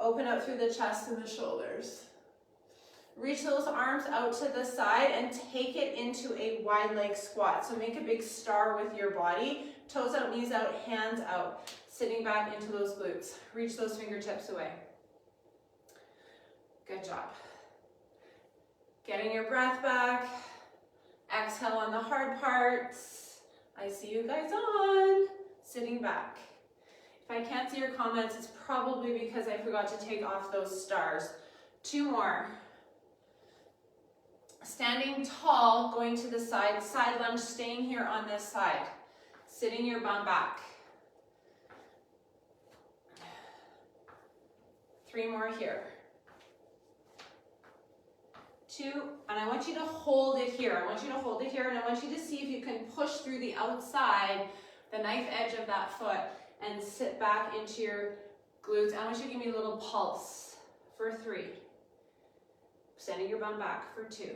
Open up through the chest and the shoulders. Reach those arms out to the side and take it into a wide leg squat. So make a big star with your body. Toes out, knees out, hands out. Sitting back into those glutes. Reach those fingertips away. Good job. Getting your breath back. Exhale on the hard parts. I see you guys on. Sitting back. If I can't see your comments, it's probably because I forgot to take off those stars. 2 more. Standing tall, going to the side, side lunge, staying here on this side. Sitting your bum back. 3 more here. 2, and I want you to hold it here. I want you to hold it here, and I want you to see if you can push through the outside, the knife edge of that foot, and sit back into your glutes. I want you to give me a little pulse for 3. Sending your bum back for 2.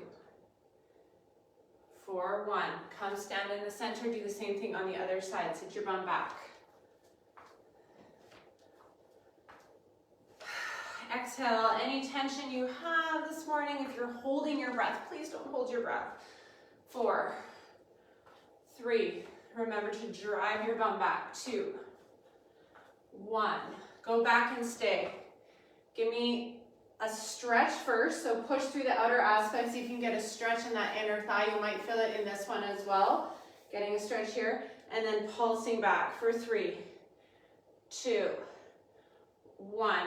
For 1. Come stand in the center. Do the same thing on the other side. Sit your bum back. Exhale. Any tension you have this morning, if you're holding your breath, please don't hold your breath. 4. 3. Remember to drive your bum back. 2. 1. Go back and stay. Give me a stretch first, so push through the outer aspects. You can get a stretch in that inner thigh. You might feel it in this one as well. Getting a stretch here, and then pulsing back for 3, 2, 1.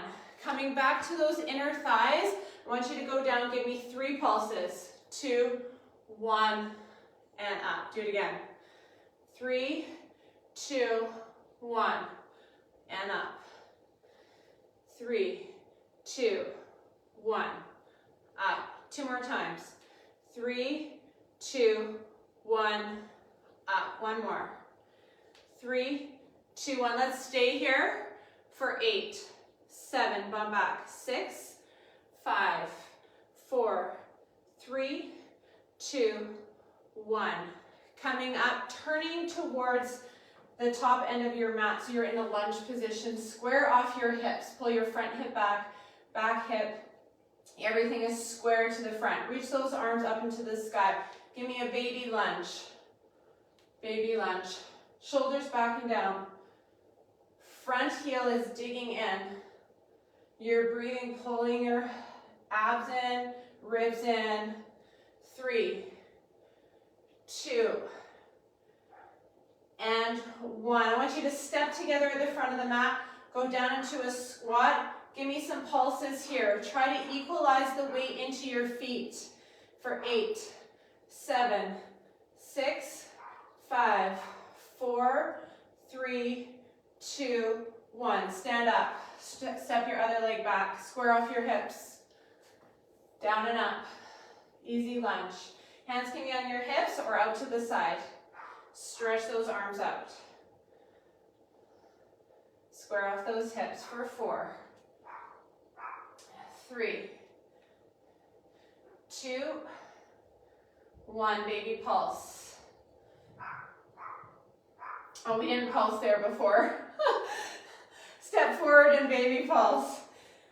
Coming back to those inner thighs, I want you to go down. Give me 3 pulses. 2, 1, and up. Do it again. 3, 2, 1, and up. 3, 2, 1, up. 2 more times. 3, 2, 1, up. 1 more. 3, 2, 1. Let's stay here for 8, 7, bum back. 6, 5, 4, 3, 2, 1. Coming up, turning towards the top end of your mat, so you're in a lunge position. Square off your hips. Pull your front hip back, back hip. Everything is square to the front. Reach those arms up into the sky. Give me a baby lunge. Baby lunge. Shoulders back and down. Front heel is digging in. You're breathing, pulling your abs in, ribs in. 3, 2, and 1. I want you to step together at the front of the mat. Go down into a squat. Give me some pulses here. Try to equalize the weight into your feet for 8, 7, 6, 5, 4, 3, 2, 1. Stand up. Step your other leg back. Square off your hips. Down and up. Easy lunge. Hands can be on your hips or out to the side. Stretch those arms out. Square off those hips for 4, 3, 2, 1. Baby pulse. Oh, we didn't pulse there before. Step forward and baby pulse.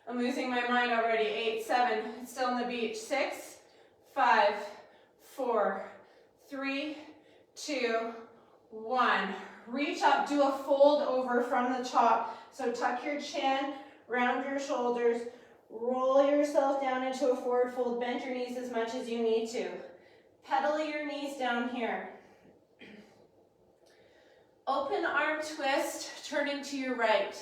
I'm losing my mind already. 8, 7, still on the beach. 6, 5, 4, 3, 2, 1. Reach up, do a fold over from the top. So tuck your chin, round your shoulders, roll yourself down into a forward fold, bend your knees as much as you need to. Pedal your knees down here. Open arm twist, turning to your right.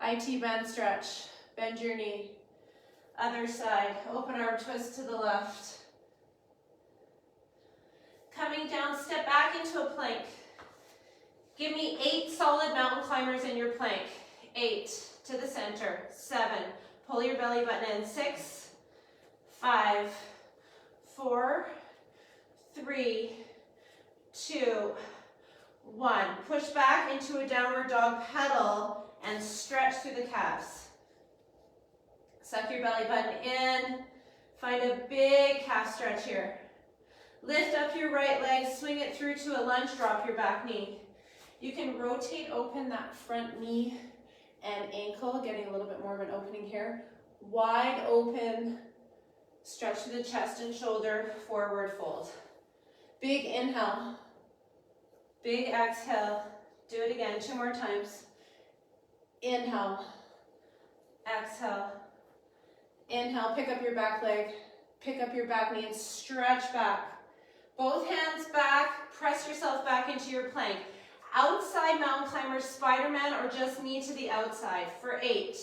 IT bend stretch, bend your knee. Other side, open arm twist to the left. Coming down, step back into a plank. Give me 8 solid mountain climbers in your plank. 8 to the center. 7, pull your belly button in. 6, 5, 4, 3, 2, 1. Push back into a downward dog, pedal, and stretch through the calves. Suck your belly button in. Find a big calf stretch here. Lift up your right leg, swing it through to a lunge, drop your back knee. You can rotate open that front knee and ankle, getting a more of an opening here. Wide open, stretch to the chest and shoulder, forward fold. Big inhale, big exhale. Do it again, 2 more times. Inhale, exhale, inhale, pick up your back leg, pick up your back knee and stretch back. Both hands back, press yourself back into your plank. Outside mountain climber, Spider-Man, or just knee to the outside for 8,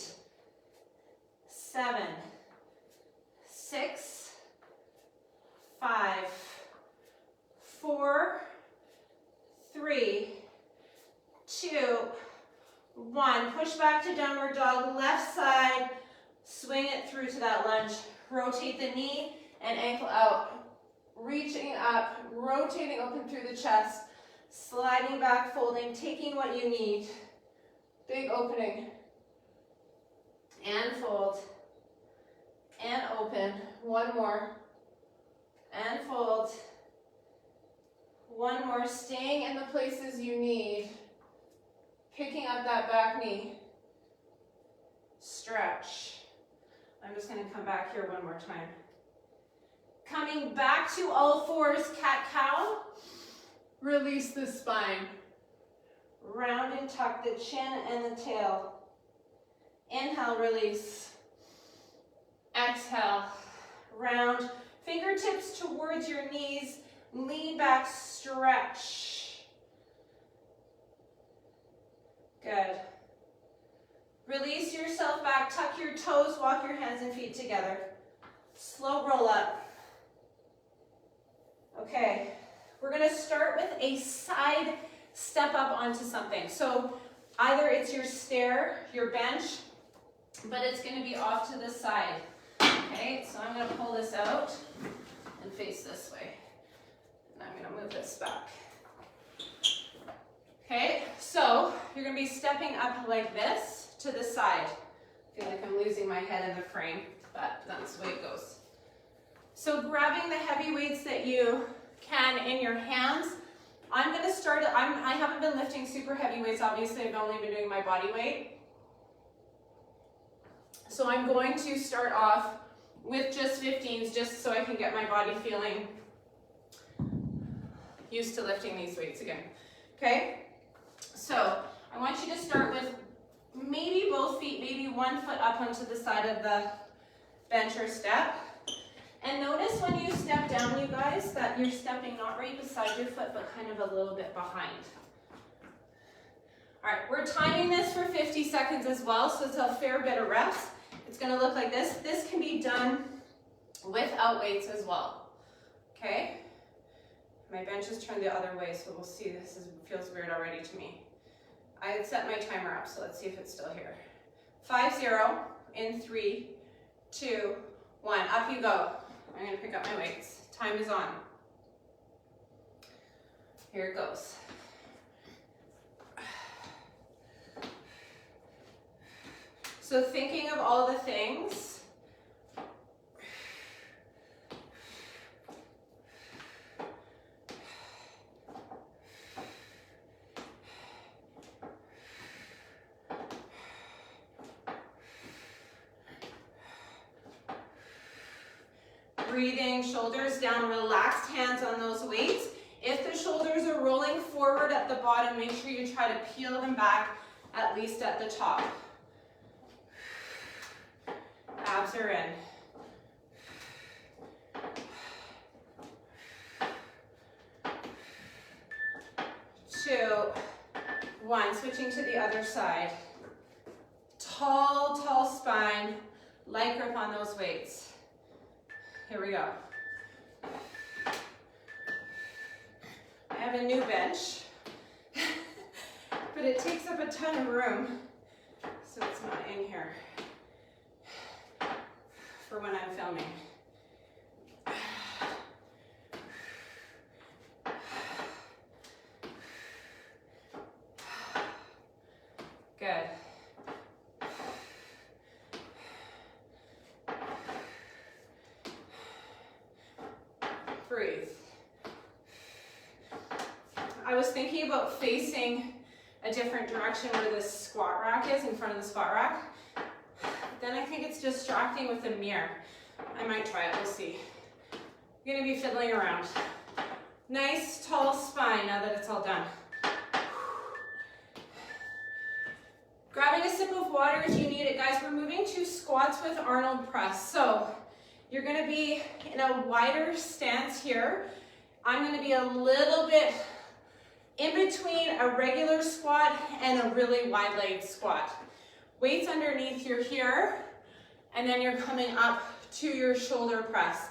7, 6, 5, 4, 3, 2, 1. Push back to downward dog, left side, swing it through to that lunge. Rotate the knee and ankle out, reaching up, rotating open through the chest, sliding back, folding, taking what you need. Big opening. And fold. And open. 1 more. And fold. 1 more. Staying in the places you need. Picking up that back knee. Stretch. I'm just going to come back here 1 more time. Coming back to all fours, cat-cow. Release the spine. Round and tuck the chin and the tail. Inhale, release. Exhale, round. Fingertips towards your knees. Lean back, stretch. Good. Release yourself back, tuck your toes, walk your hands and feet together. Slow roll up. Okay, we're gonna start with a side step up onto something. So either it's your stair, your bench, but it's gonna be off to the side. Okay, so I'm gonna pull this out and face this way. And I'm gonna move this back. Okay, so you're gonna be stepping up like this to the side. I feel like I'm losing my head in the frame, but that's the way it goes. So grabbing the heavy weights that you can in your hands. I'm going to start, I haven't been lifting super heavy weights, obviously I've only been doing my body weight. So I'm going to start off with just 15s just so I can get my body feeling used to lifting these weights again. Okay? So I want you to start with maybe both feet, maybe 1 foot up onto the side of the bench or step. And notice when you step down, you guys, that you're stepping not right beside your foot, but kind of a little bit behind. All right, we're timing this for 50 seconds as well, so it's a fair bit of reps. It's gonna look like this. This can be done without weights as well, okay? My bench is turned the other way, so we'll see. This feels weird already to me. I had set my timer up, so let's see if it's still here. 5-0 in 3, 2, 1. Up you go. I'm going to pick up my weights. Time is on. Here it goes. So thinking of all the things. Breathing, shoulders down, relaxed hands on those weights. If the shoulders are rolling forward at the bottom, make sure you try to peel them back at least at the top. Abs are in. 2, 1. Switching to the other side. Tall, tall spine. Light grip on those weights. Here we go. I have a new bench, but it takes up a ton of room, so it's not in here for when I'm filming. Good. Breathe. I was thinking about facing a different direction where this squat rack is, in front of the squat rack. think it's distracting with the mirror. I might try it, we'll see. I'm gonna be fiddling around. Nice, tall spine now that it's all done. Grabbing a sip of water if you need it, guys. We're moving to squats with Arnold press. So you're gonna be in a wider stance here. I'm gonna be a little bit in between a regular squat and a really wide-legged squat. Weights underneath you here, and then you're coming up to your shoulder press.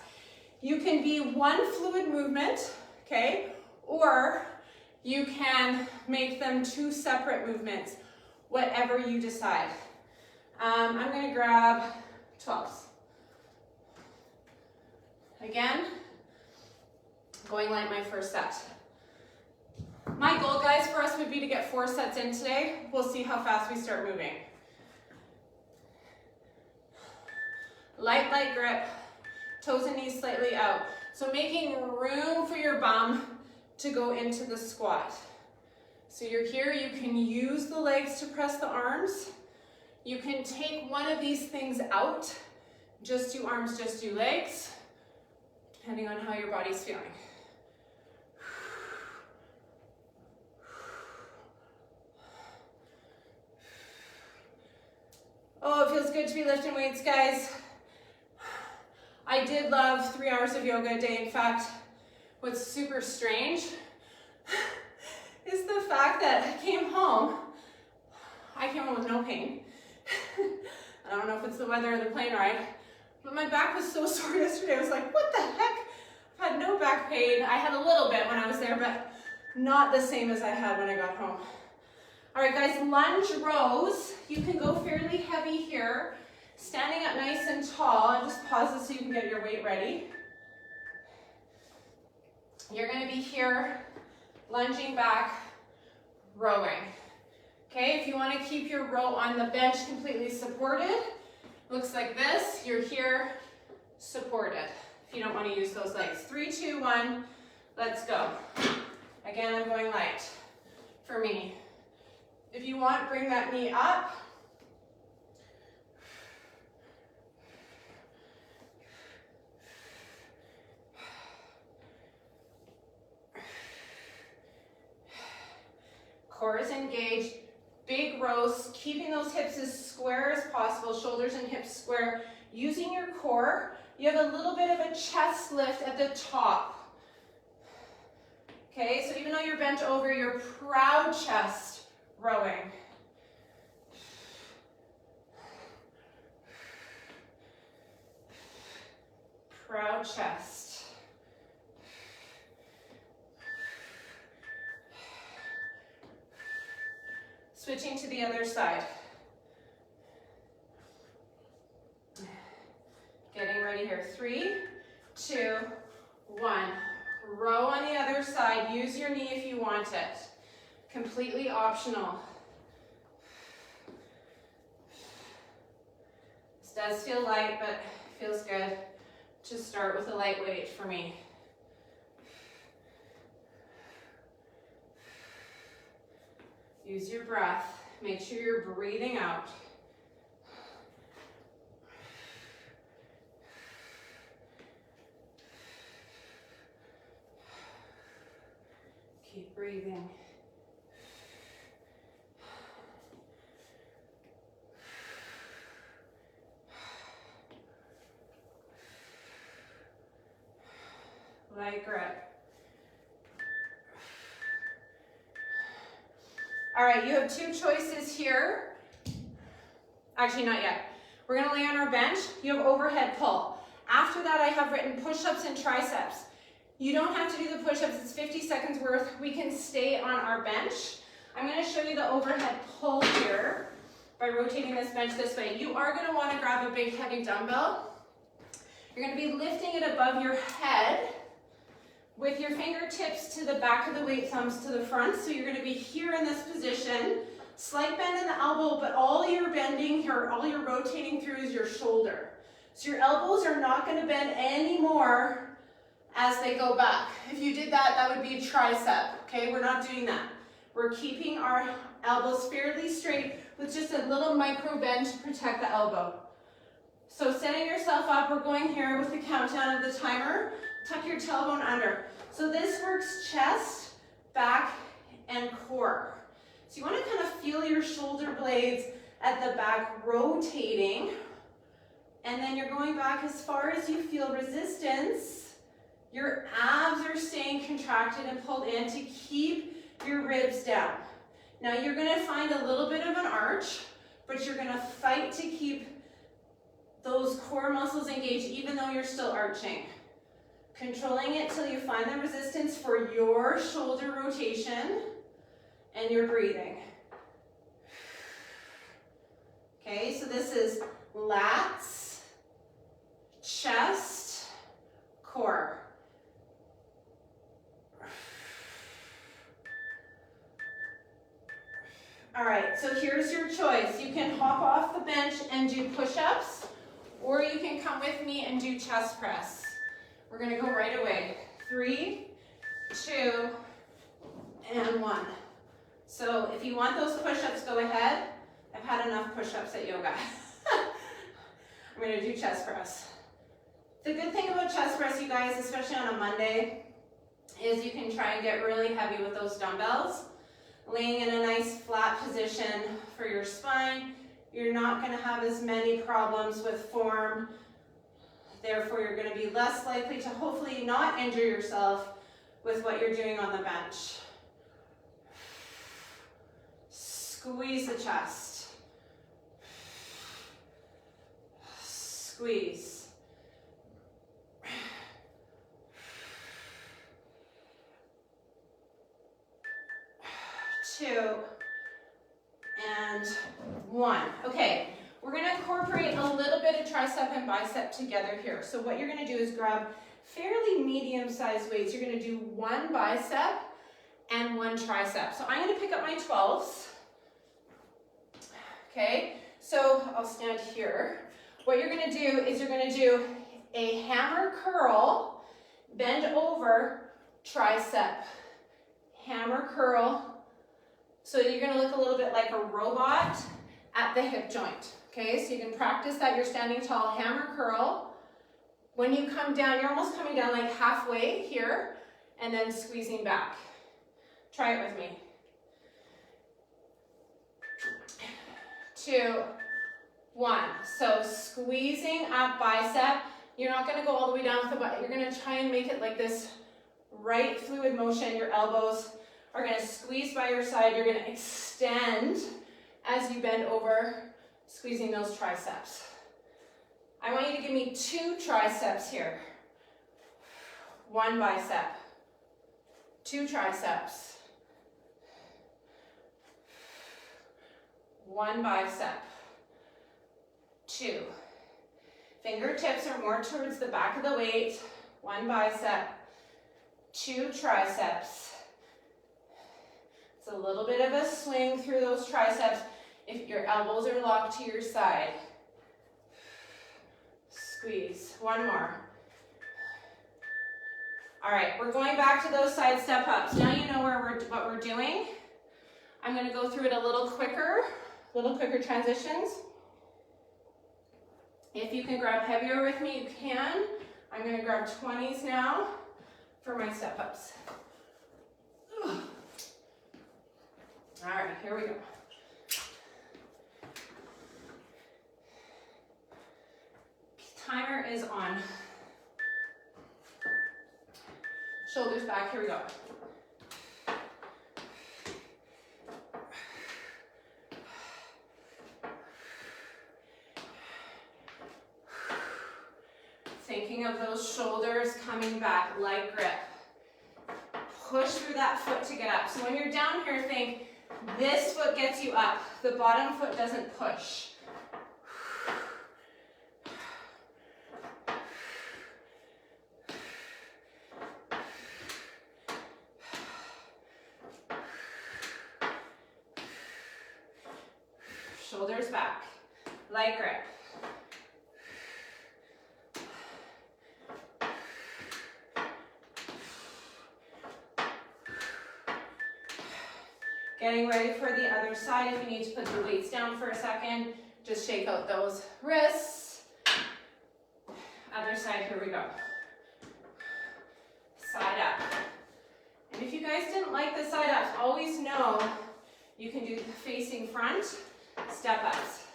You can be one fluid movement, okay? Or you can make them two separate movements, whatever you decide. I'm gonna grab 12s. Again, going like my first set. My goal, guys, for us would be to get 4 sets in today. We'll see how fast we start moving. Light, light grip, toes and knees slightly out. So making room for your bum to go into the squat. So you're here, you can use the legs to press the arms. You can take one of these things out, just do arms, just do legs, depending on how your body's feeling. Oh, it feels good to be lifting weights, guys. I did love 3 hours of yoga a day. In fact, what's super strange is the fact that I came home with no pain. I don't know if it's the weather or the plane ride, but my back was so sore yesterday. I was like, what the heck? I've had no back pain. I had a little bit when I was there, but not the same as I had when I got home. All right, guys, lunge rows. You can go fairly heavy here. Standing up nice and tall, and just pause this so you can get your weight ready. You're gonna be here, lunging back, rowing. Okay, if you wanna keep your row on the bench completely supported, looks like this. You're here, supported. If you don't wanna use those legs. 3, 2, 1, let's go. Again, I'm going light for me. If you want, bring that knee up. Core is engaged, big rows, keeping those hips as square as possible, shoulders and hips square. Using your core, you have a little bit of a chest lift at the top. Okay, so even though you're bent over, you're proud chest rowing. Proud chest. Switching to the other side. Getting ready here. 3, 2, 1. Row on the other side. Use your knee if you want it. Completely optional. This does feel light, but feels good to start with a light weight for me. Use your breath. Make sure you're breathing out. Keep breathing. Light grip. All right, you have 2 choices here. Actually, not yet. We're gonna lay on our bench. You have overhead pull. After that, I have written push-ups and triceps. You don't have to do the push-ups, it's 50 seconds worth. We can stay on our bench. I'm gonna show you the overhead pull here by rotating this bench this way. You are gonna wanna grab a big heavy dumbbell. You're gonna be lifting it above your head with your fingertips to the back of the weight, thumbs to the front. So you're gonna be here in this position. Slight bend in the elbow, but all you're bending here, all you're rotating through is your shoulder. So your elbows are not gonna bend anymore as they go back. If you did that, that would be a tricep, okay? We're not doing that. We're keeping our elbows fairly straight with just a little micro bend to protect the elbow. So setting yourself up, we're going here with the countdown of the timer. Tuck your tailbone under. So this works chest, back, and core. So you want to kind of feel your shoulder blades at the back rotating, and then you're going back as far as you feel resistance. Your abs are staying contracted and pulled in to keep your ribs down. Now you're going to find a little bit of an arch, but you're going to fight to keep those core muscles engaged even though you're still arching. Controlling it till you find the resistance for your shoulder rotation and your breathing. Okay, so this is lats, chest, core. All right, so here's your choice. You can hop off the bench and do push-ups, or you can come with me and do chest press. We're gonna go right away. 3, 2, and 1. So if you want those push-ups, go ahead. I've had enough push-ups at yoga. I'm gonna do chest press. The good thing about chest press, you guys, especially on a Monday, is you can try and get really heavy with those dumbbells. Laying in a nice flat position for your spine. You're not gonna have as many problems with form. Therefore, you're gonna be less likely to hopefully not injure yourself with what you're doing on the bench. Squeeze the chest. Squeeze. 2, and 1. Okay, we're gonna incorporate a little bit of tricep and bicep together here. So what you're gonna do is grab fairly medium-sized weights. You're gonna do 1 bicep and 1 tricep. So I'm gonna pick up my 12s. Okay, so I'll stand here. What you're gonna do is you're gonna do a hammer curl, bend over, tricep, hammer curl. So you're gonna look a little bit like a robot at the hip joint. Okay, so you can practice that. You're standing tall, hammer curl. When you come down, you're almost coming down like halfway here, and then squeezing back. Try it with me. 2, 1. So squeezing up bicep. You're not gonna go all the way down with the butt. You're gonna try and make it like this right fluid motion. Your elbows are gonna squeeze by your side. You're gonna extend as you bend over, squeezing those triceps. I want you to give me 2 triceps here. 1 bicep, 2 triceps, 1 bicep, 2. Fingertips are more towards the back of the weight. 1 bicep, 2 triceps. It's a little bit of a swing through those triceps if your elbows are locked to your side. Squeeze. 1 more. All right, we're going back to those side step ups. Now you know what we're doing. I'm gonna go through it a little quicker transitions. If you can grab heavier with me, you can. I'm gonna grab 20s now for my step ups. All right, here we go. Timer is on. Shoulders back, here we go. Thinking of those shoulders coming back, light grip. Push through that foot to get up. So when you're down here, think this foot gets you up. The bottom foot doesn't push. Shoulders back, light grip. Getting ready for the other side. If you need to put the weights down for a second, just shake out those wrists Other side, here we go. Side up. And if you guys didn't like the side ups, always know you can do facing front, step ups.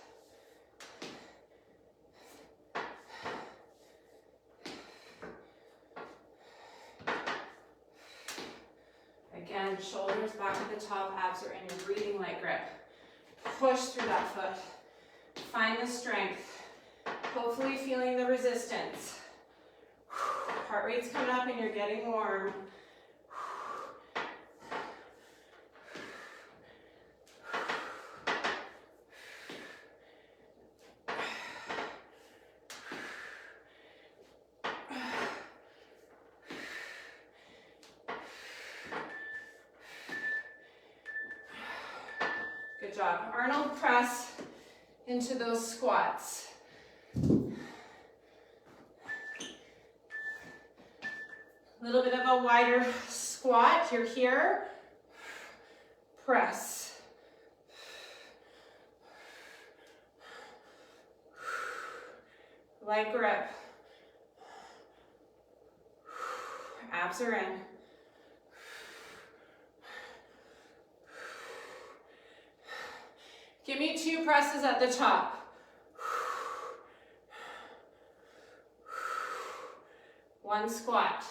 Again, shoulders back at the top, abs are in, your breathing light grip. Push through that foot. Find the strength. Hopefully feeling the resistance. Heart rate's coming up and you're getting warm. Good job. Arnold press into those squats. A little bit of a wider squat. You're here. Press. Light grip. Abs are in. Give me 2 presses at the top. One squat.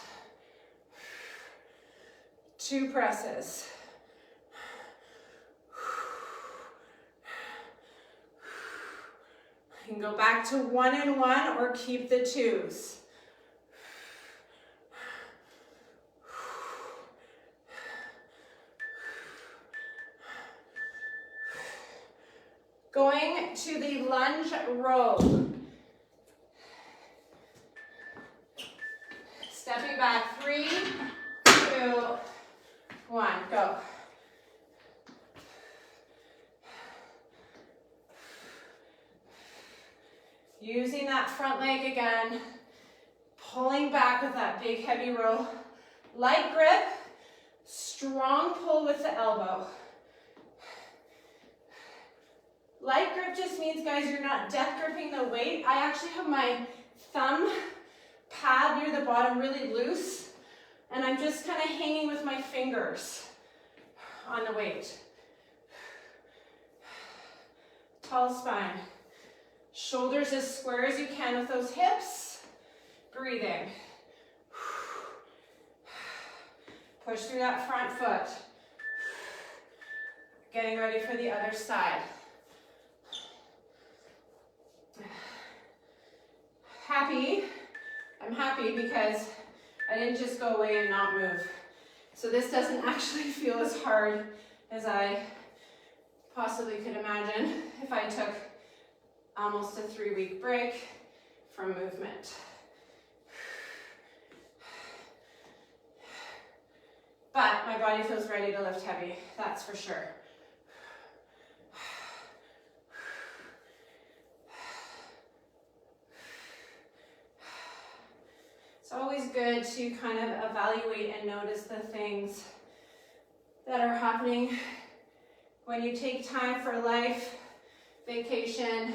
2 presses. You can go back to 1 and 1 or keep the 2s. Going to the lunge row. Stepping back, 3, 2, 1, go. Using that front leg again, pulling back with that big heavy row. Light grip, strong pull with the elbow. Light grip just means, guys, you're not death gripping the weight. I actually have my thumb pad near the bottom really loose, and I'm just kind of hanging with my fingers on the weight. Tall spine. Shoulders as square as you can with those hips. Breathing. Push through that front foot. Getting ready for the other side. I'm happy because I didn't just go away and not move. So this doesn't actually feel as hard as I possibly could imagine if I took almost a 3-week break from movement. But my body feels ready to lift heavy, that's for sure. It's always good to kind of evaluate and notice the things that are happening when you take time for life, vacation,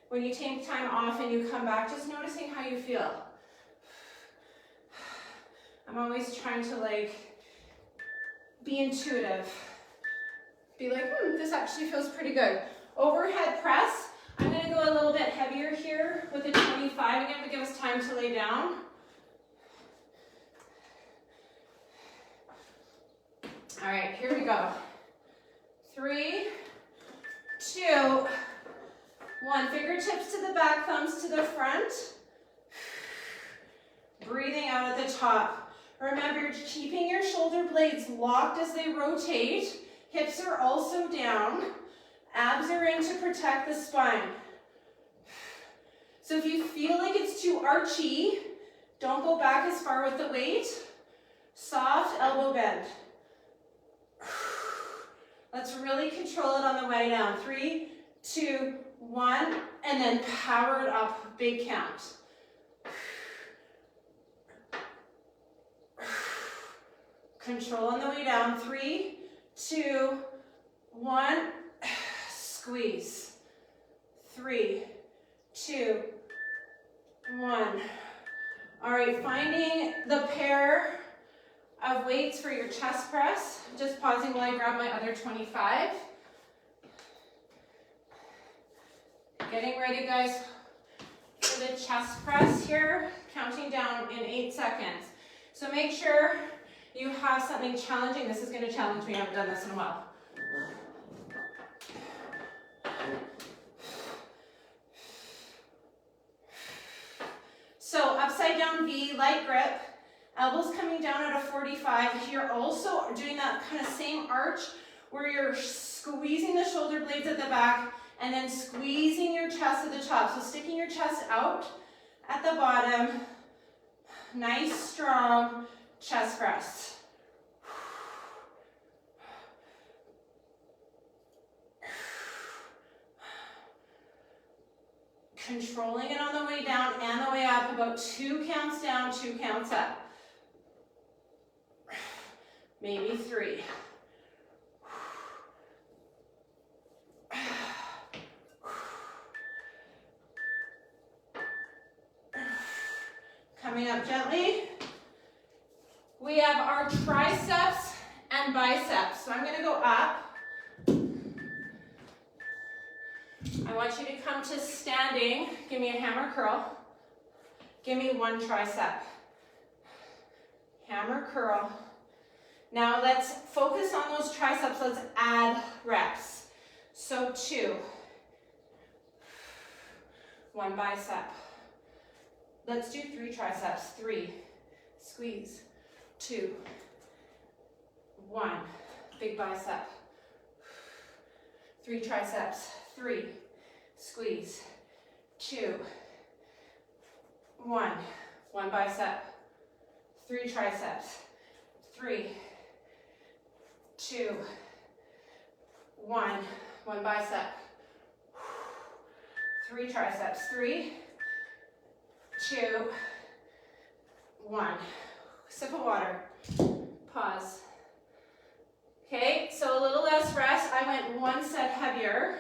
when you take time off and you come back, just noticing how you feel. I'm always trying to be intuitive. Be like, this actually feels pretty good. Overhead press, I'm gonna go a little bit heavier here with a 25 again to give us time to lay down. All right, here we go. 3, 2, 1. Fingertips to the back, thumbs to the front. Breathing out at the top. Remember, you're keeping your shoulder blades locked as they rotate. Hips are also down. Abs are in to protect the spine. So if you feel like it's too archy, don't go back as far with the weight. Soft elbow bend. Let's really control it on the way down. 3, 2, 1, and then power it up, big count. Control on the way down. 3, 2, 1, squeeze. 3, 2, 1. All right, finding the pair of weights for your chest press. Just pausing while I grab my other 25. Getting ready, guys, for the chest press here, counting down in 8 seconds. So make sure you have something challenging. This is going to challenge me. I haven't done this in a while. So upside down V, light grip, elbows coming down at a 45. You're also doing that kind of same arch where you're squeezing the shoulder blades at the back and then squeezing your chest at the top. So sticking your chest out at the bottom. Nice, strong chest press. Controlling it on the way down and the way up, about 2 counts down, 2 counts up. Maybe 3. Coming up gently. We have our triceps and biceps. So I'm going to go up. I want you to come to standing. Give me a hammer curl. Give me 1 tricep. Hammer curl. Now let's focus on those triceps. Let's add reps. So 2. 1 bicep. Let's do 3 triceps. 3. Squeeze. 2. 1. Big bicep. 3 triceps. 3. Squeeze. 2. 1. 1 bicep. 3 triceps. 3. 2. 1. 1 bicep. 3 triceps. 3. 2. 1. Sip of water. Pause. Okay, so a little less rest. I went 1 set heavier.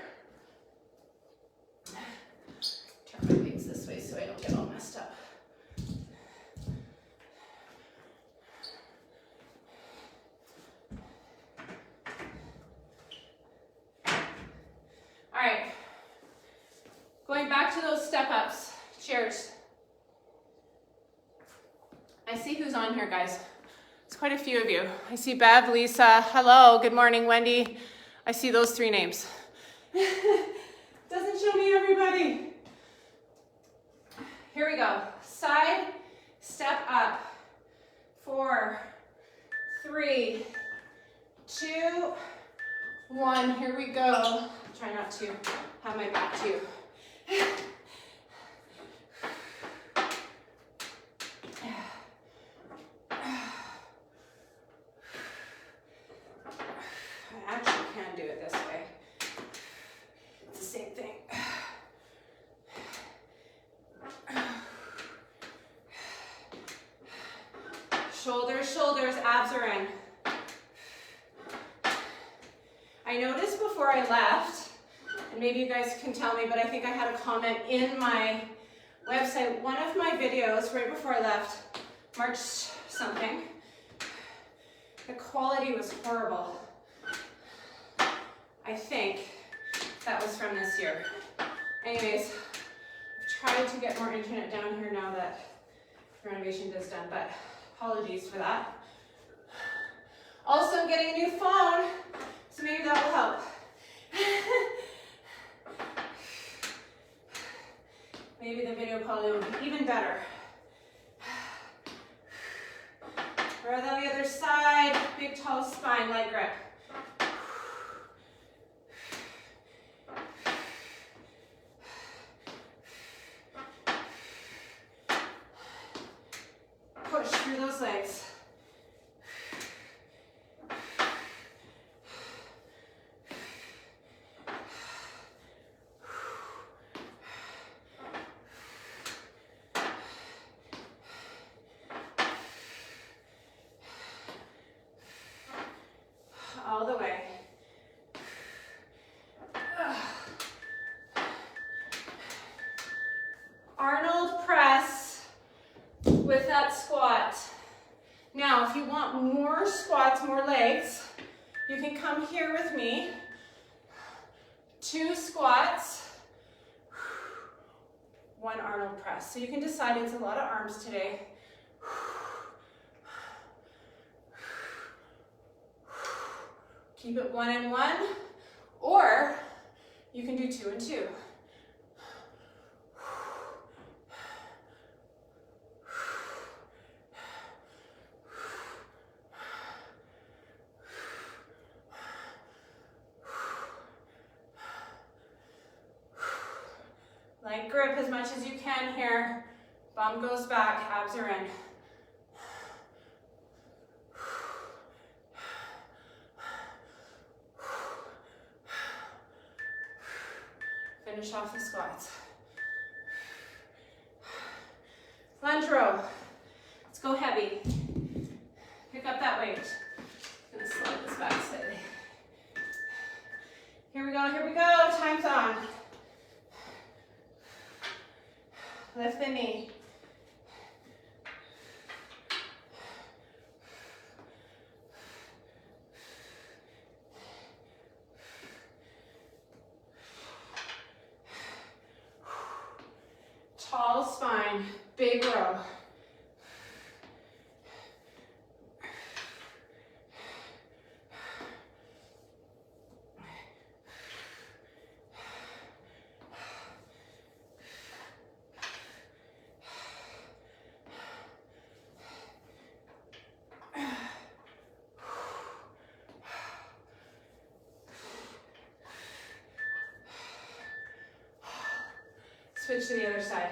Turn my legs this way so I don't get all messed up. All right, going back to those step ups. Cheers. I see who's on here, guys. It's quite a few of you. I see Bev, Lisa, hello, good morning, Wendy. I see those 3 names. Doesn't show me everybody. Here we go. Side, step up. 4, 3, 2, 1. Here we go. Try not to have my back to you. I actually can do it this way. It's the same thing. Shoulders, shoulders, abs are in. I noticed before I left, and maybe you guys can tell me, but I think I had a comment in my website. One of my videos right before I left, March something, the quality was horrible. I think that was from this year. Anyways, I've tried to get more internet down here now that the renovation is done, but apologies for that. Also getting a new phone, so maybe that will help. Maybe the video quality will be even better. Breath on the other side, big tall spine, light grip. Push through those legs. All the way. Arnold press Now, if you want more squats, more legs, you can come here with me. 2 squats, 1 Arnold press. So you can decide, it's a lot of arms today. Keep it 1 and 1, or you can do 2 and 2. Light grip as much as you can here. Bum goes back, abs are in. Finish off the squats. Lunge row. Let's go heavy. Pick up that weight. I'm gonna slide this back slightly. Here we go, here we go. Time's on. Lift the knee. Tall spine, big row. Switch to the other side.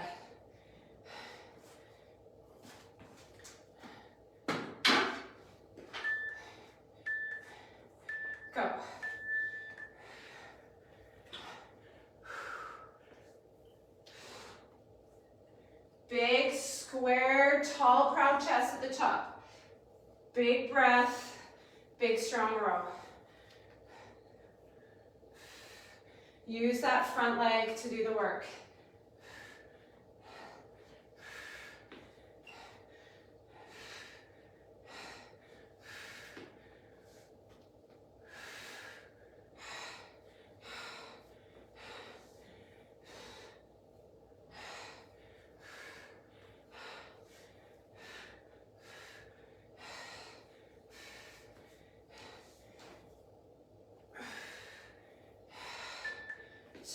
Go. Big, square, tall, proud chest at the top. Big breath, big, strong row. Use that front leg to do the work.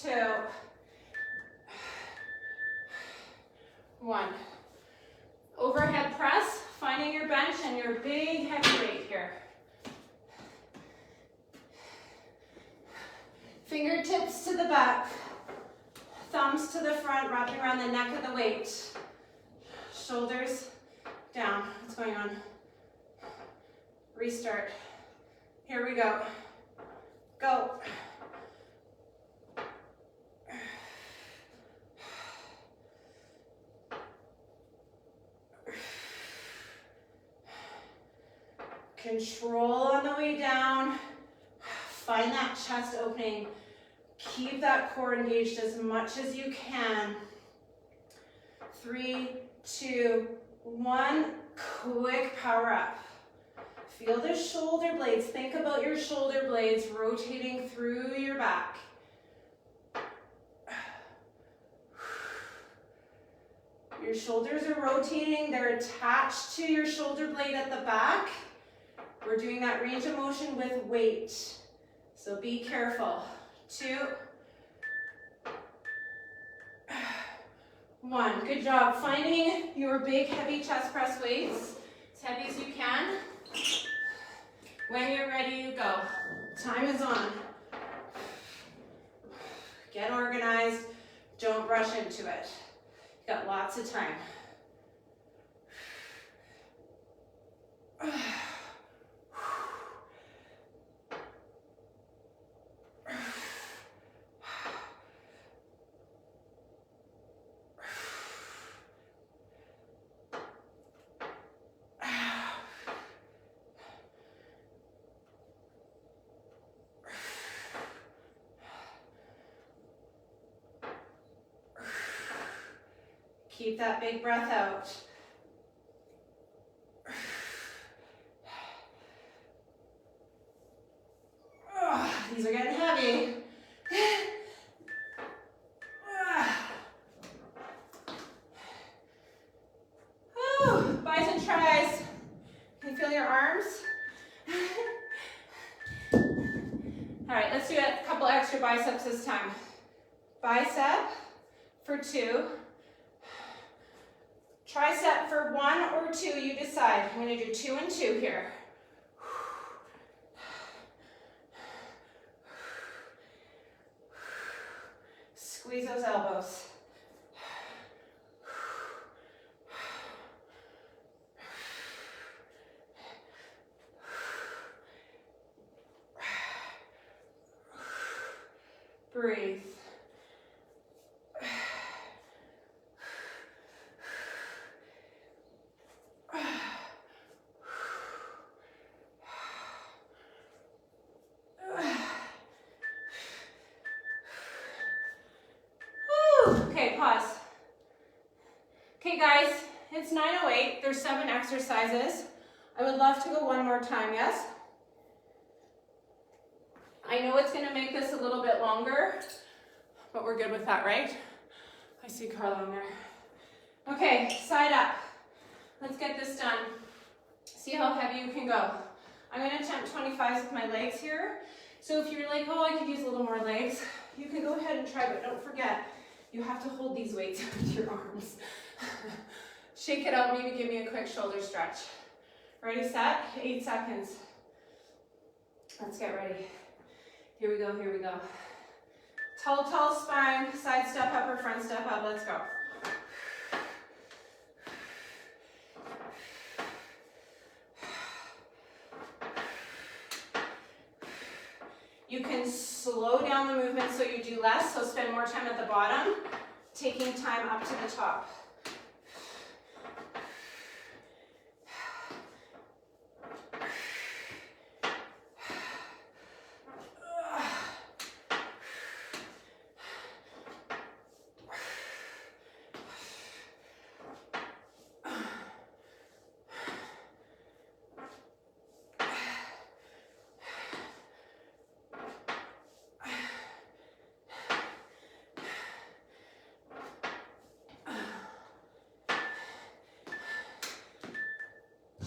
Two, 1. Overhead press, finding your bench and your big heavy weight here. Fingertips to the back, thumbs to the front, wrapping around the neck of the weight. Shoulders down. What's going on? Restart. Here we go. Go. Control on the way down. Find that chest opening. Keep that core engaged as much as you can. 3, 2, 1. Quick power up. Feel the shoulder blades. Think about your shoulder blades rotating through your back. Your shoulders are rotating. They're attached to your shoulder blade at the back. We're doing that range of motion with weight. So be careful. 2, 1. Good job. Finding your big, heavy chest press weights, as heavy as you can. When you're ready, you go. Time is on. Get organized. Don't rush into it. You've got lots of time. Keep that big breath out. These are getting heavy. Bis and tris. Can you feel your arms? All right, let's do a couple extra biceps this time. Bicep for 2. Tricep for 1 or 2, you decide. I'm gonna do 2 and 2 here. Squeeze those elbows. Breathe. Okay, pause. Okay guys, it's 9:08. There's 7 exercises. I would love to go one more time, yes? I know it's gonna make this a little bit longer, but we're good with that, right? I see Carla in there. Okay, side up. Let's get this done. See how heavy you can go. I'm gonna attempt 25s with my legs here. So if you're like, oh, I could use a little more legs, you can go ahead and try, but don't forget, you have to hold these weights with your arms. Shake it out, maybe give me a quick shoulder stretch. Ready, set, 8 seconds. Let's get ready. Here we go, here we go. Tall spine, side step up or front step up, let's go. You can slow down the movement so you do less, so spend more time at the bottom, taking time up to the top.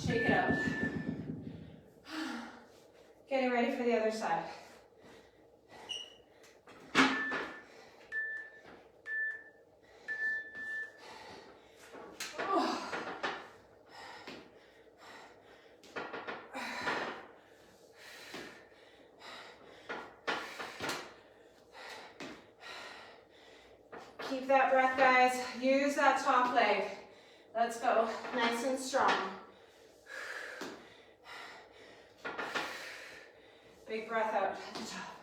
Shake it out. Getting ready for the other side. Keep that breath, guys. Use that top leg. Let's go. Nice and strong. Big breath out at the top.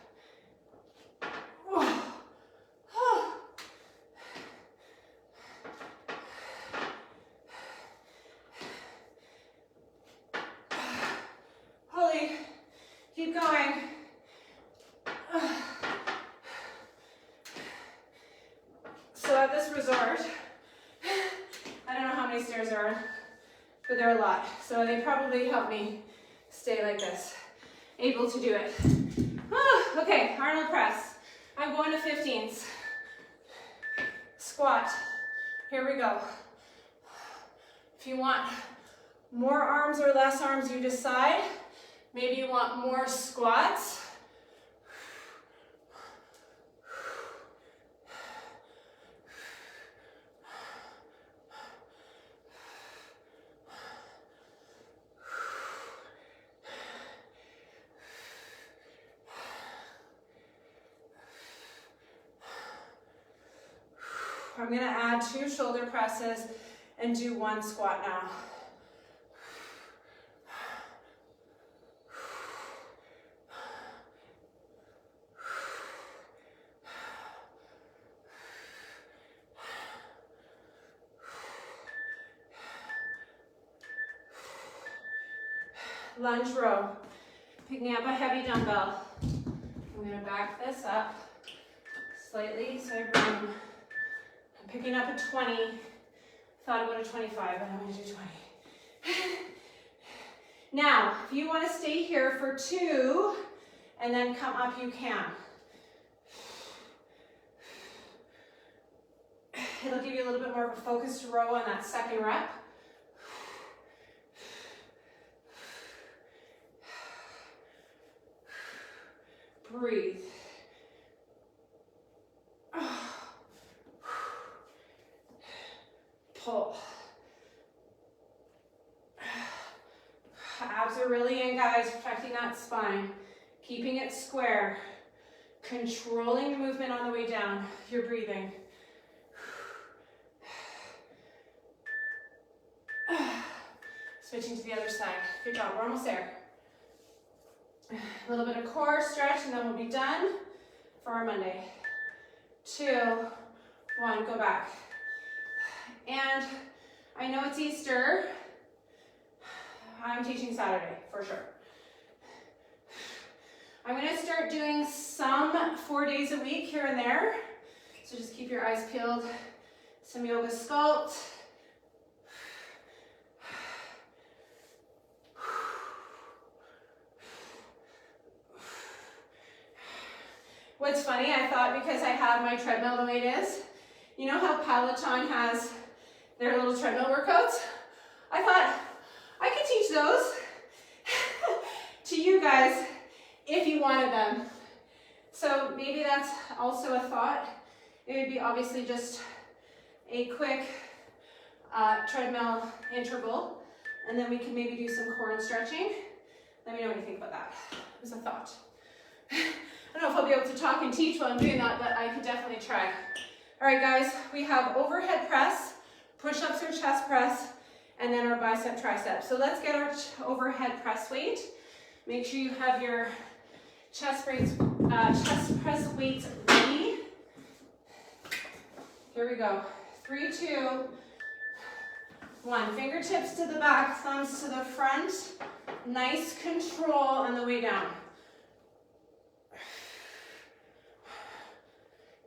Holly, keep going. So at this resort, I don't know how many stairs there are, but there are a lot. So they probably help me stay like this. Able to do it. Okay, Arnold press. I'm going to 15s. Squat. Here we go. If you want more arms or less arms, you decide. Maybe you want more squats. I'm going to add 2 shoulder presses and do 1 squat now. Lunge row. Picking up a heavy dumbbell. I'm going to back this up slightly so I bring. I'm picking up a 20. Thought about a 25, but I'm going to do 20. Now, if you want to stay here for 2 and then come up you can. It'll give you a little bit more of a focused row on that second rep. Breathe. Pull. Abs are really in, guys, protecting that spine, keeping it square, controlling the movement on the way down. You're breathing. Switching to the other side. Good job, we're almost there. A little bit of core stretch and then we'll be done for our Monday. 2, 1, go back. And I know it's Easter. I'm teaching Saturday for sure. I'm going to start doing some 4 days a week here and there. So just keep your eyes peeled. Some yoga sculpt. What's funny, I thought because I have my treadmill the way it is, you know how Peloton has their little treadmill workouts? I thought I could teach those to you guys if you wanted them. So maybe that's also a thought. It would be obviously just a quick treadmill interval, and then we can maybe do some core and stretching. Let me know what you think about that. It was a thought. I don't know if I'll be able to talk and teach while I'm doing that, but I could definitely try. All right, guys, we have overhead press, push-ups or chest press, and then our bicep tricep. So let's get our overhead press weight. Make sure you have your chest press weights ready. Here we go. 3, 2, 1. Fingertips to the back, thumbs to the front. Nice control on the way down.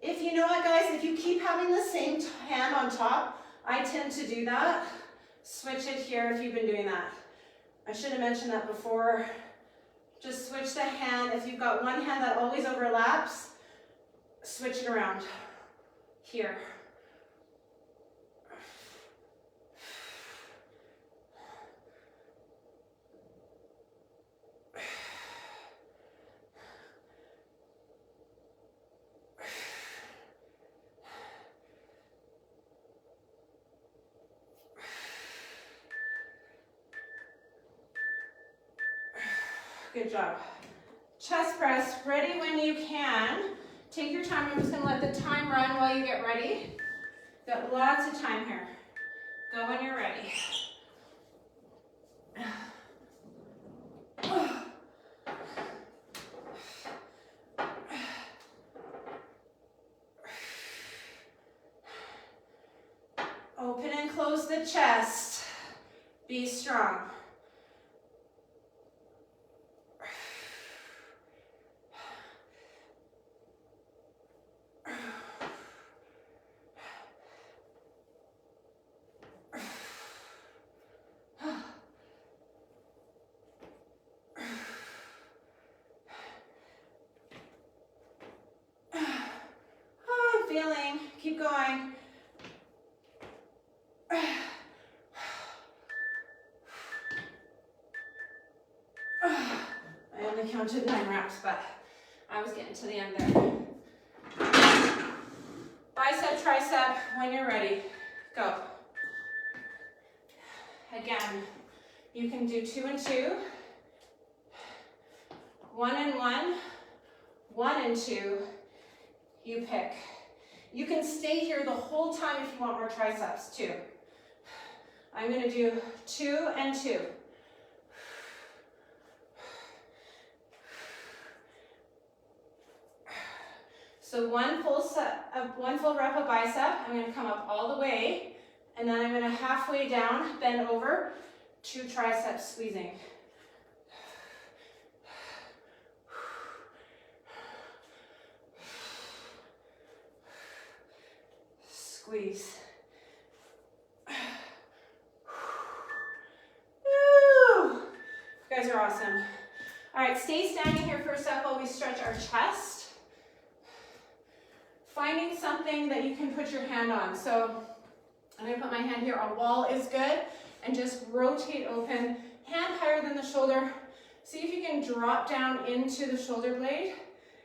If you know what, guys, if you keep having the same hand on top, I tend to do that. Switch it here if you've been doing that. I should have mentioned that before. Just switch the hand. If you've got one hand that always overlaps, switch it around here. Good job. Chest press, ready when you can. Take your time. I'm just going to let the time run while you get ready. Got lots of time here. Go when you're ready. Open and close the chest. Be strong. Keep going. I only counted 9 reps, but I was getting to the end there. Bicep, tricep, when you're ready, go. Again, you can do 2 and 2, 1 and 1, 1 and 2, you pick. You can stay here the whole time if you want more triceps too. I'm going to do 2 and 2. So one full rep of bicep. I'm going to come up all the way, and then I'm going to halfway down, bend over, 2 triceps squeezing. Squeeze. Woo! You guys are awesome. All right, stay standing here for a sec while we stretch our chest. Finding something that you can put your hand on. So I'm gonna put my hand here, a wall is good, and just rotate open, hand higher than the shoulder. See if you can drop down into the shoulder blade.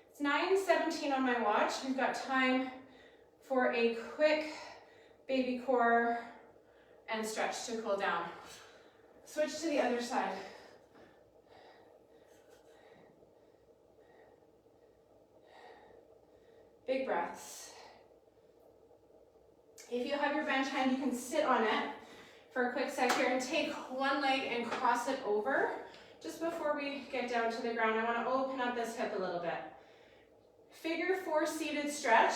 It's 9:17 on my watch. We've got time for a quick baby core and stretch to cool down. Switch to the other side. Big breaths. If you have your bench hand, you can sit on it for a quick sec here and take one leg and cross it over. Just before we get down to the ground, I want to open up this hip a little bit. Figure 4 seated stretch.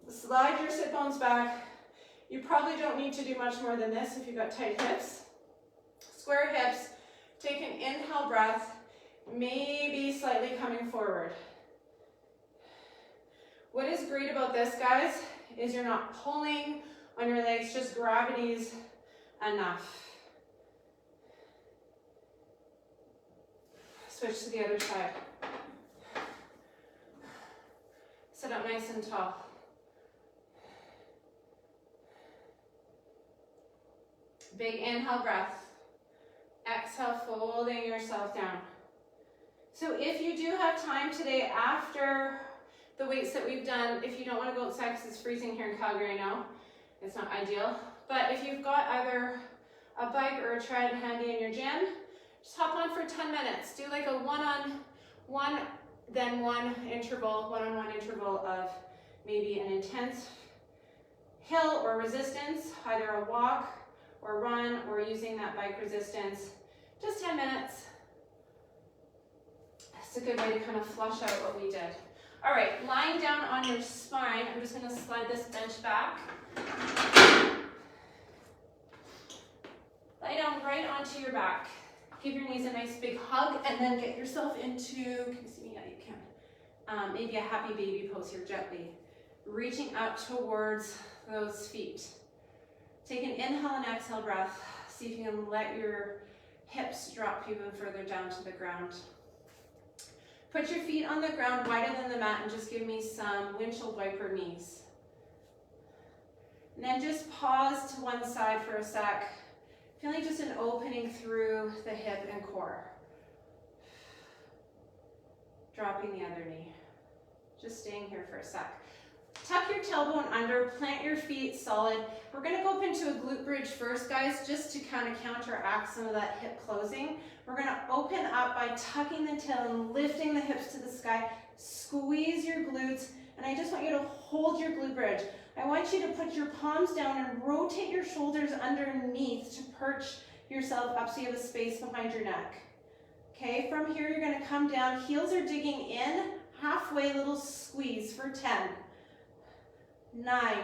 Slide your sit bones back. You probably don't need to do much more than this if you've got tight hips. Square hips. Take an inhale breath, maybe slightly coming forward. What is great about this, guys, is you're not pulling on your legs, just gravity's enough. Switch to the other side. Sit up nice and tall. Big inhale breath. Exhale, folding yourself down. So if you do have time today after the weights that we've done, if you don't want to go outside because it's freezing here in Calgary, I know it's not ideal, but if you've got either a bike or a tread handy in your gym, just hop on for 10 minutes. Do like a one-on-one, then one-on-one interval of maybe an intense hill or resistance, either a walk or run or using that bike resistance. Just 10 minutes. That's a good way to kind of flush out what we did. All right, lying down on your spine, I'm just going to slide this bench back. Lie down right onto your back. Give your knees a nice big hug and then get yourself into, can you see me? Yeah, you can. Maybe a happy baby pose here, gently. Reaching out towards those feet. Take an inhale and exhale breath. See if you can let your hips drop even further down to the ground. Put your feet on the ground wider than the mat and just give me some windshield wiper knees. And then just pause to one side for a sec. Feeling just an opening through the hip and core. Dropping the other knee. Just staying here for a sec. Tuck your tailbone under, plant your feet solid. We're gonna go up into a glute bridge first, guys, just to kind of counteract some of that hip closing. We're gonna open up by tucking the tail and lifting the hips to the sky. Squeeze your glutes, and I just want you to hold your glute bridge. I want you to put your palms down and rotate your shoulders underneath to perch yourself up so you have a space behind your neck. Okay, from here you're gonna come down, heels are digging in, halfway little squeeze for 10. 9,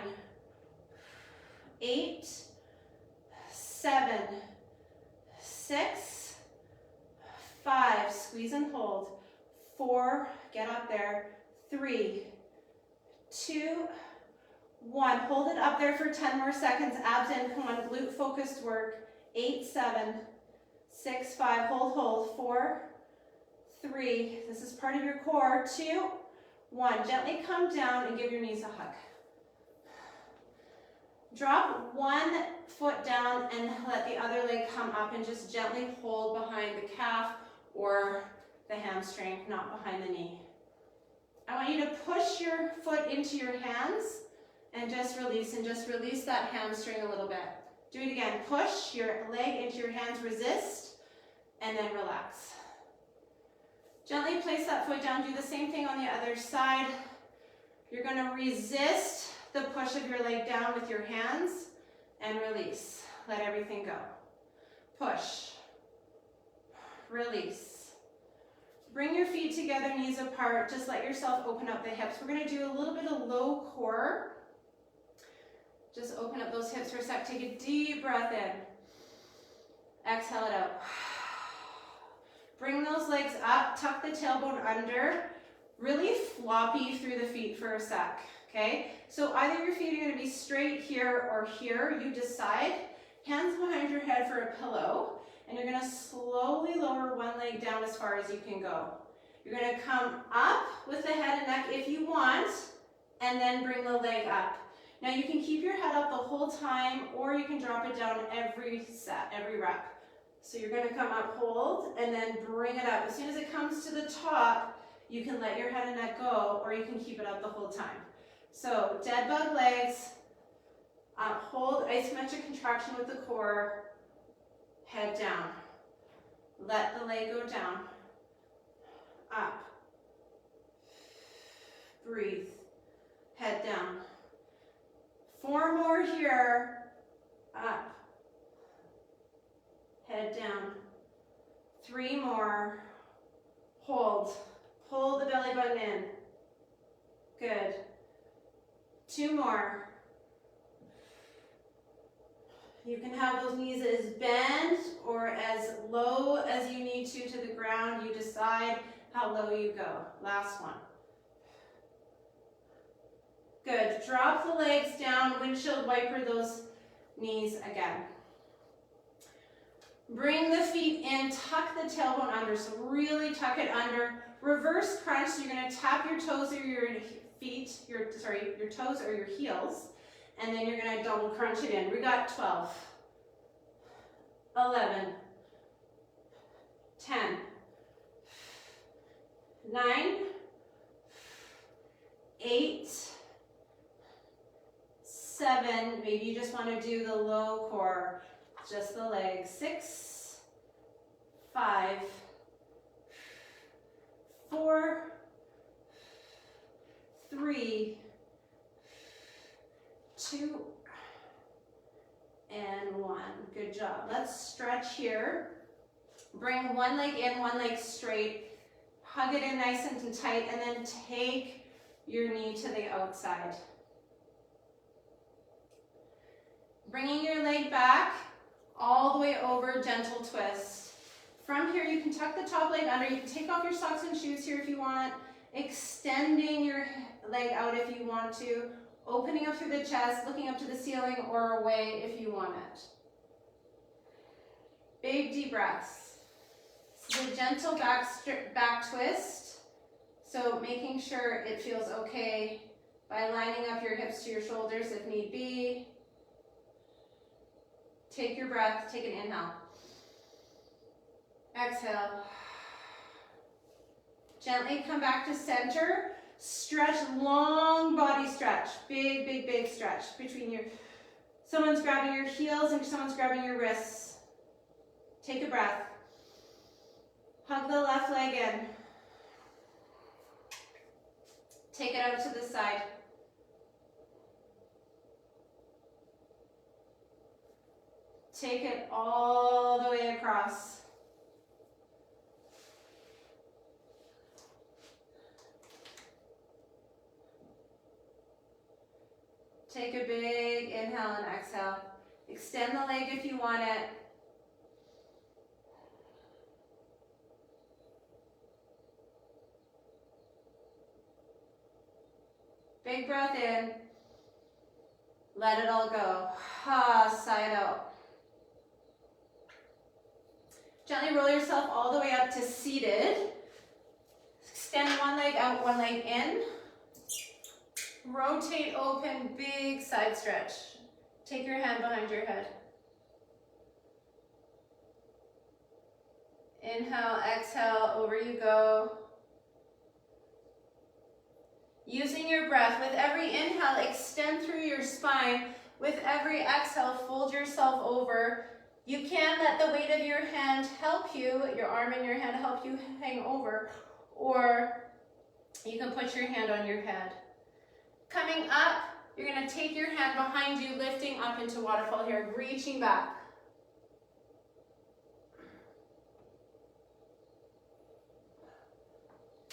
8, 7, 6, 5, squeeze and hold, 4, get up there, 3, 2, 1, hold it up there for 10 more seconds, abs in, come on, glute focused work, 8, 7, 6, 5, hold, 4, 3, this is part of your core, 2, 1, gently come down and give your knees a hug. Drop one foot down and let the other leg come up and just gently hold behind the calf or the hamstring, not behind the knee. I want you to push your foot into your hands and just release that hamstring a little bit. Do it again. Push your leg into your hands, resist, and then relax. Gently place that foot down. Do the same thing on the other side. You're going to resist the push of your leg down with your hands and release. Let everything go. Push. Release. Bring your feet together, knees apart. Just let yourself open up the hips. We're going to do a little bit of low core. Just open up those hips for a sec. Take a deep breath in. Exhale it out. Bring those legs up. Tuck the tailbone under. Really floppy through the feet for a sec. Okay, so either your feet are going to be straight here or here, you decide. Hands behind your head for a pillow, and you're gonna slowly lower one leg down as far as you can go. You're gonna come up with the head and neck if you want, and then bring the leg up. Now you can keep your head up the whole time, or you can drop it down every set, every rep. So you're gonna come up, hold, and then bring it up. As soon as it comes to the top, you can let your head and neck go, or you can keep it up the whole time. So dead bug legs, hold isometric contraction with the core, head down. Let the leg go down, up, breathe, head down. 4 more here, up, head down. 3 more, hold, pull the belly button in, good. 2 more. You can have those knees as bent or as low as you need to the ground. You decide how low you go. Last one. Good. Drop the legs down, windshield wiper those knees again. Bring the feet in, tuck the tailbone under, so really tuck it under. Reverse crunch, so you're going to tap your toes or your feet, your toes or your heels, and then you're going to double crunch it in. We got 12, 11, 10, 9, 8, 7, maybe you just want to do the low core, just the legs, 6, 5, 4, 3, 2, and 1. Good job. Let's stretch here. Bring one leg in, one leg straight. Hug it in nice and tight, and then take your knee to the outside. Bringing your leg back, all the way over, gentle twist. From here, you can tuck the top leg under. You can take off your socks and shoes here if you want. Extending your leg out if you want to. Opening up through the chest, looking up to the ceiling or away if you want it. Big deep breaths. This is a gentle back twist. So making sure it feels okay by lining up your hips to your shoulders if need be. Take your breath, take an inhale. Exhale. Gently come back to center. Stretch, long body stretch. Big, big, big stretch between someone's grabbing your heels and someone's grabbing your wrists. Take a breath. Hug the left leg in. Take it out to the side. Take it all the way across. Take a big inhale and exhale. Extend the leg if you want it. Big breath in. Let it all go. Side out. Gently roll yourself all the way up to seated. Extend one leg out, one leg in. Rotate open, big side stretch. Take your hand behind your head. Inhale, exhale, over you go. Using your breath, with every inhale, extend through your spine. With every exhale, fold yourself over. You can let the weight of your hand help you, your arm and your hand help you hang over, or you can put your hand on your head. Coming up, you're going to take your hand behind you, lifting up into waterfall here, reaching back.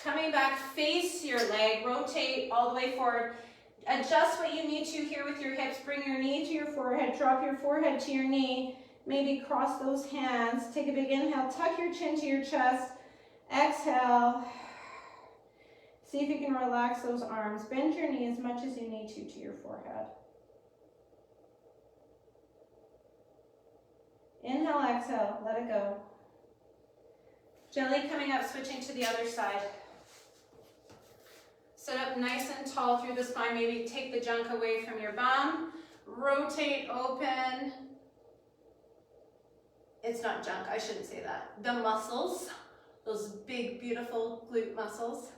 Coming back, face your leg, rotate all the way forward. Adjust what you need to here with your hips. Bring your knee to your forehead, drop your forehead to your knee. Maybe cross those hands. Take a big inhale, tuck your chin to your chest. Exhale. See if you can relax those arms. Bend your knee as much as you need to your forehead. Inhale Inhale, exhale, let it go. Gently coming up, switching to the other side. Sit up nice and tall through the spine. Maybe take the junk away from your bum. Rotate open. It's not junk, I shouldn't say that. The muscles, those big, beautiful glute muscles.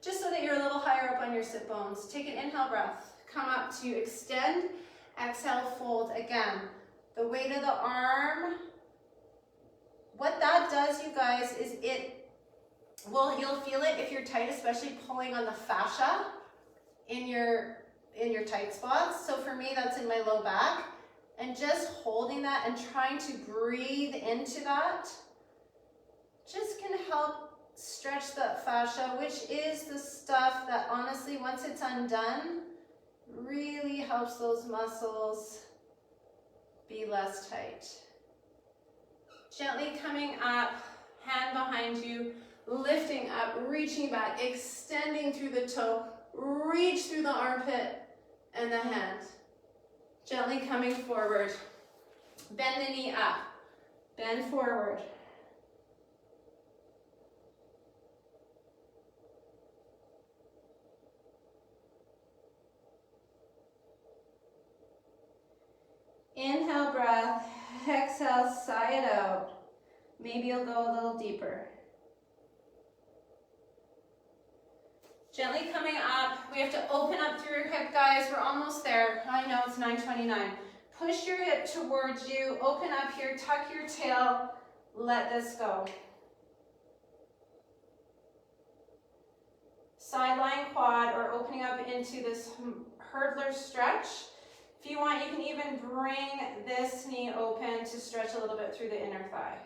Just so that you're a little higher up on your sit bones. Take an inhale breath. Come up to extend. Exhale, fold again. The weight of the arm. What that does, you guys, is you'll feel it if you're tight, especially pulling on the fascia in your tight spots. So for me, that's in my low back. And just holding that and trying to breathe into that just can help stretch that fascia, which is the stuff that honestly, once it's undone, really helps those muscles be less tight. Gently coming up, hand behind you, lifting up, reaching back, extending through the toe, reach through the armpit and the hand. Gently coming forward. Bend the knee up, bend forward. Inhale, breath. Exhale, sigh it out. Maybe you'll go a little deeper. Gently coming up. We have to open up through your hip, guys. We're almost there. I know it's 9:29. Push your hip towards you. Open up here. Tuck your tail. Let this go. Sideline quad or opening up into this hurdler stretch. If you want, you can even bring this knee open to stretch a little bit through the inner thigh.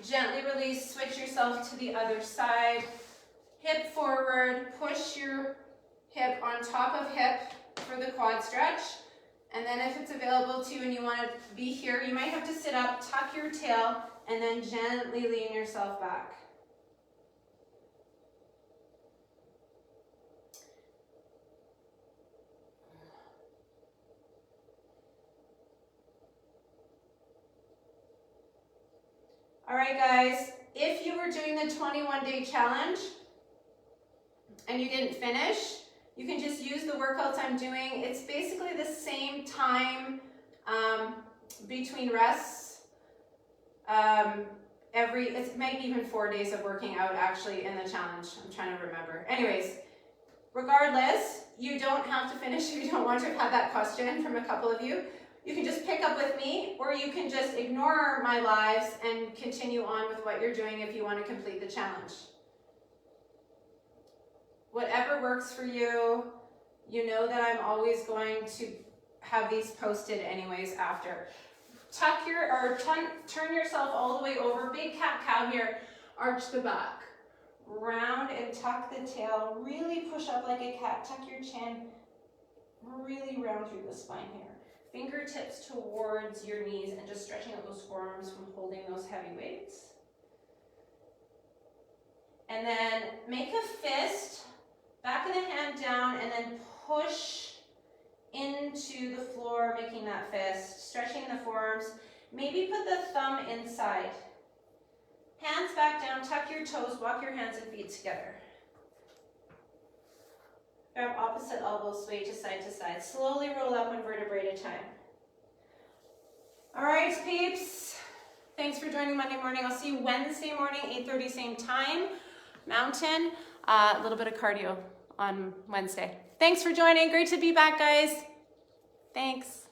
Gently release, switch yourself to the other side. Hip forward, push your hip on top of hip for the quad stretch. And then if it's available to you and you want to be here, you might have to sit up, tuck your tail, and then gently lean yourself back. All right, guys, if you were doing the 21-day challenge and you didn't finish, you can just use the workouts I'm doing. It's basically the same time between rests. It might be even 4 days of working out actually in the challenge. I'm trying to remember. Anyways, regardless, you don't have to finish if you don't want to have had that question from a couple of you. You can just pick up with me, or you can just ignore my lives and continue on with what you're doing if you want to complete the challenge. Whatever works for you, you know that I'm always going to have these posted anyways after. Turn yourself all the way over, big cat-cow here, arch the back. Round and tuck the tail, really push up like a cat, tuck your chin, really round through the spine here. Fingertips towards your knees and just stretching out those forearms from holding those heavy weights. And then make a fist, back of the hand down, and then push into the floor, making that fist, stretching the forearms. Maybe put the thumb inside. Hands back down, tuck your toes, walk your hands and feet together. Grab opposite elbows, sway to side. Slowly roll up one vertebrae at a time. All right, peeps. Thanks for joining Monday morning. I'll see you Wednesday morning, 8:30, same time. Mountain. A little bit of cardio on Wednesday. Thanks for joining. Great to be back, guys. Thanks.